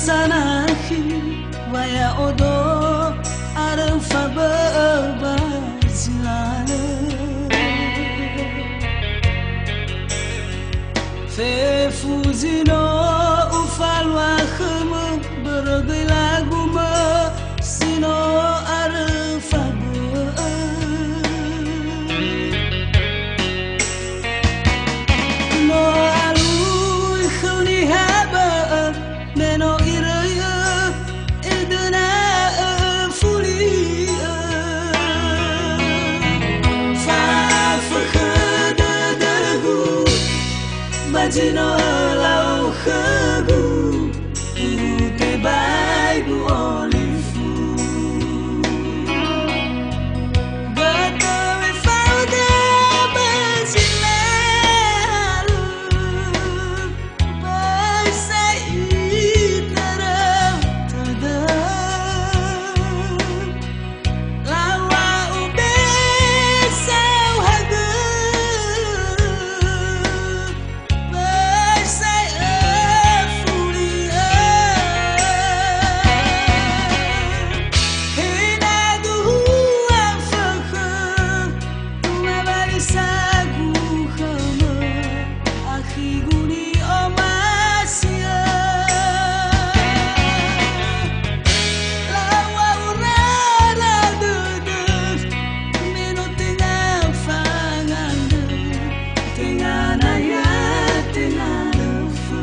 hisanahi waya odo arfa bazilale fe fuzino ufalwa khmu bergay lagu ma sino arfa no alui khuni haba meno iraya idna fulia fa fakhada dagu bajino lau khagu te bai bu olifu gato me fauda bazilalu bai sai tarau tada lawa ube sau haga bai sai fulia hinadu afakha tuma barisagu khama akhiguni omasia lawa urara dudus minu tinggal fanganda tinggal naya tinggal lefu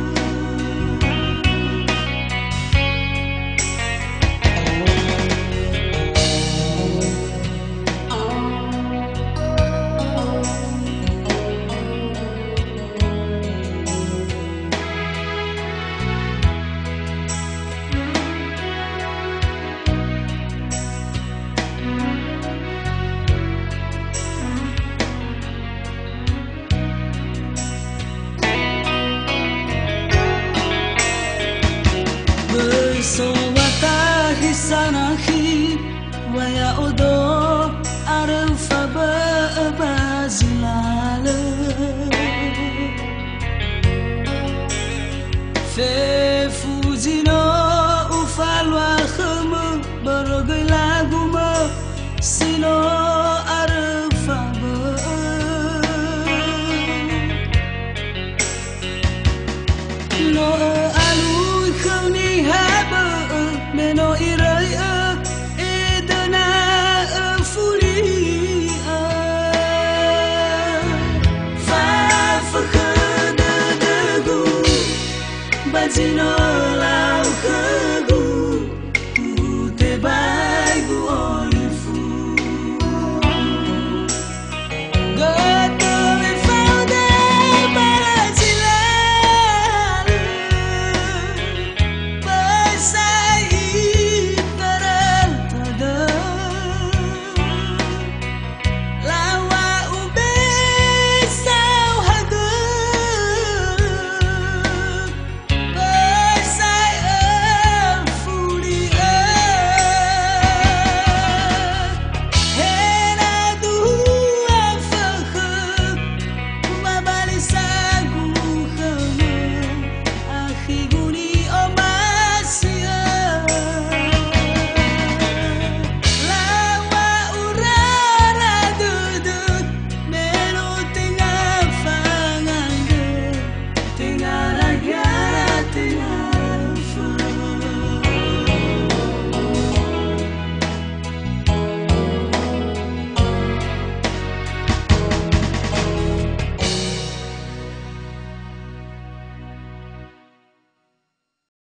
bersowata hisanahi waya odo arfa bazilale fe fuzino ufalwa khmu bergay lagu ma sino